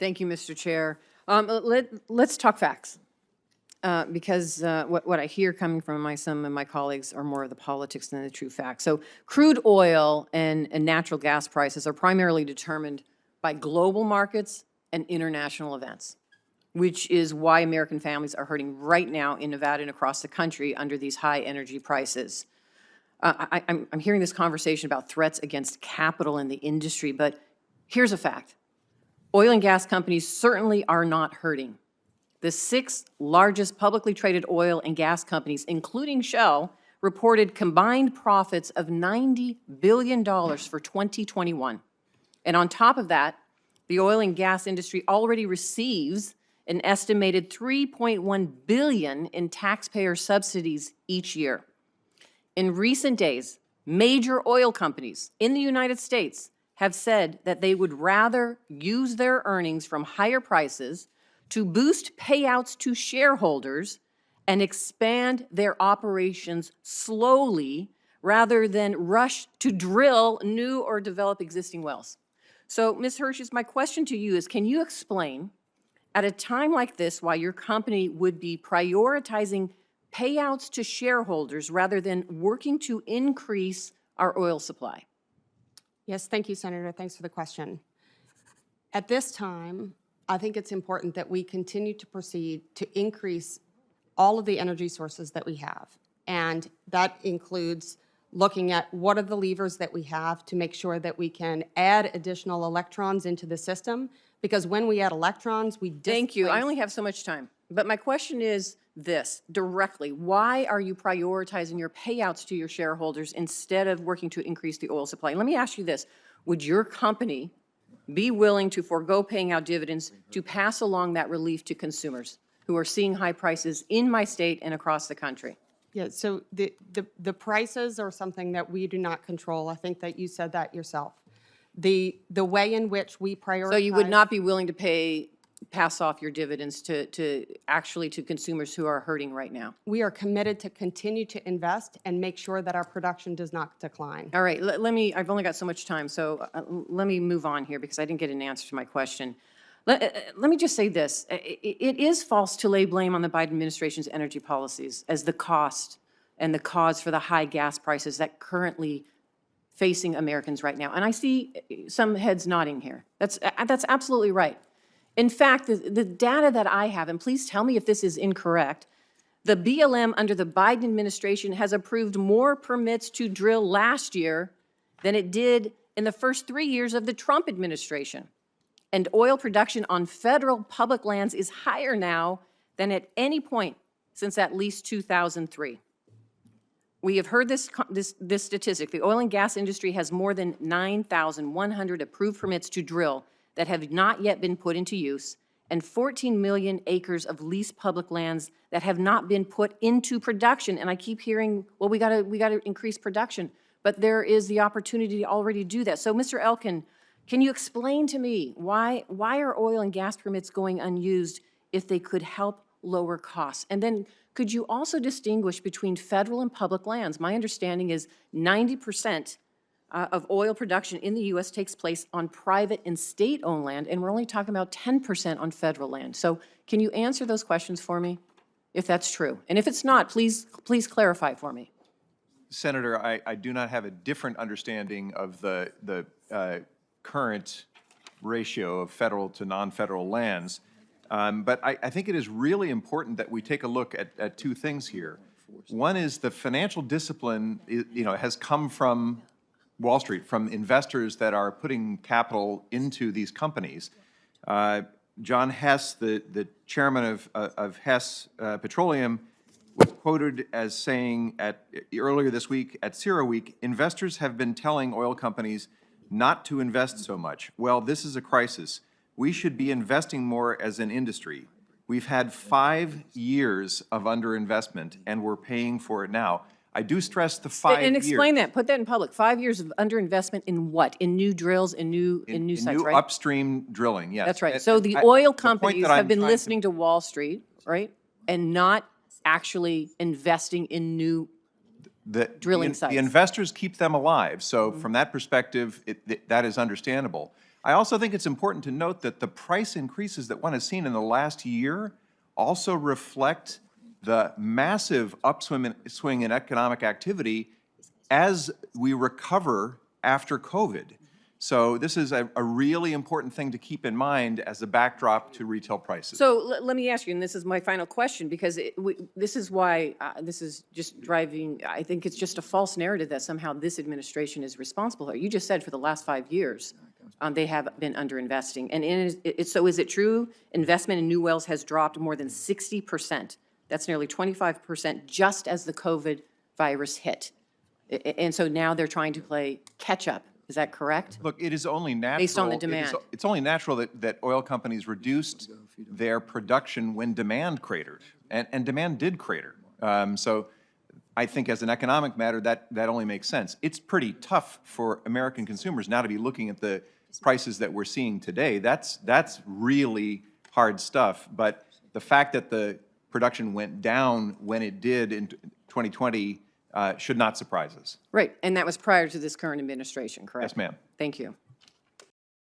Thank you, Mr. Chair. Let's talk facts, because what I hear coming from some of my colleagues are more of the politics than the true facts. So crude oil and natural gas prices are primarily determined by global markets and international events, which is why American families are hurting right now in Nevada and across the country under these high energy prices. I'm hearing this conversation about threats against capital in the industry, but here's a fact. Oil and gas companies certainly are not hurting. The 6 largest publicly traded oil and gas companies, including Shell, reported combined profits of $90 billion for 2021. And on top of that, the oil and gas industry already receives an estimated $3.1 billion in taxpayer subsidies each year. In recent days, major oil companies in the United States have said that they would rather use their earnings from higher prices to boost payouts to shareholders and expand their operations slowly rather than rush to drill new or develop existing wells. So, Ms. Hirsch, my question to you is, can you explain at a time like this why your company would be prioritizing payouts to shareholders rather than working to increase our oil supply? Yes, thank you, Senator. Thanks for the question. At this time, I think it's important that we continue to proceed to increase all of the energy sources that we have. And that includes looking at what are the levers that we have to make sure that we can add additional electrons into the system. Because when we add electrons, we displace... Thank you. I only have so much time. But my question is this, directly. Why are you prioritizing your payouts to your shareholders instead of working to increase the oil supply? Let me ask you this. Would your company be willing to forego paying out dividends to pass along that relief to consumers who are seeing high prices in my state and across the country? Yeah, so the prices are something that we do not control. I think that you said that yourself. The way in which we prioritize... So you would not be willing to pass off your dividends to consumers who are hurting right now? We are committed to continue to invest and make sure that our production does not decline. All right, I've only got so much time, so let me move on here because I didn't get an answer to my question. Let me just say this. It is false to lay blame on the Biden administration's energy policies as the cost and the cause for the high gas prices that currently facing Americans right now. And I see some heads nodding here. That's absolutely right. In fact, the data that I have, and please tell me if this is incorrect, the BLM under the Biden administration has approved more permits to drill last year than it did in the first 3 years of the Trump administration. And oil production on federal public lands is higher now than at any point since at least 2003. We have heard this statistic. The oil and gas industry has more than 9,100 approved permits to drill that have not yet been put into use, and 14 million acres of leased public lands that have not been put into production. And I keep hearing, well, we gotta increase production, but there is the opportunity to already do that. So, Mr. Elkin, can you explain to me why are oil and gas permits going unused if they could help lower costs? And then could you also distinguish between federal and public lands? My understanding is 90% of oil production in the U.S. takes place on private and state-owned land, and we're only talking about 10% on federal land. So can you answer those questions for me, if that's true? And if it's not, please clarify for me. Senator, I do not have a different understanding of the current ratio of federal to non-federal lands. But I think it is really important that we take a look at 2 things here. One is the financial discipline, has come from Wall Street, from investors that are putting capital into these companies. John Hess, the chairman of Hess Petroleum, was quoted as saying earlier this week at CERAWeek, investors have been telling oil companies not to invest so much. Well, this is a crisis. We should be investing more as an industry. We've had 5 years of underinvestment, and we're paying for it now. I do stress the 5 years. And explain that. Put that in public. 5 years of underinvestment in what? In new drills, in new sites, right? Upstream drilling, yes. That's right. So the oil companies have been listening to to Wall Street, right, and not actually investing in new drilling sites. The investors keep them alive. So from that perspective, that is understandable. I also think it's important to note that the price increases that one has seen in the last year also reflect the massive upswing in economic activity as we recover after COVID. So this is a really important thing to keep in mind as a backdrop to retail prices. So let me ask you, and this is my final question, because this is why this is just driving, I think it's just a false narrative that somehow this administration is responsible. You just said for the last 5 years, they have been underinvesting. And so is it true investment in new wells has dropped more than 60%? That's nearly 25% just as the COVID virus hit. And so now they're trying to play catch up. Is that correct? Look, it is only natural. Based on the demand. It's only natural that oil companies reduced their production when demand cratered, and demand did crater. So I think as an economic matter, that only makes sense. It's pretty tough for American consumers now to be looking at the prices that we're seeing today. That's really hard stuff. But the fact that the production went down when it did in 2020 should not surprise us. Right, and that was prior to this current administration, correct? Yes, ma'am. Thank you.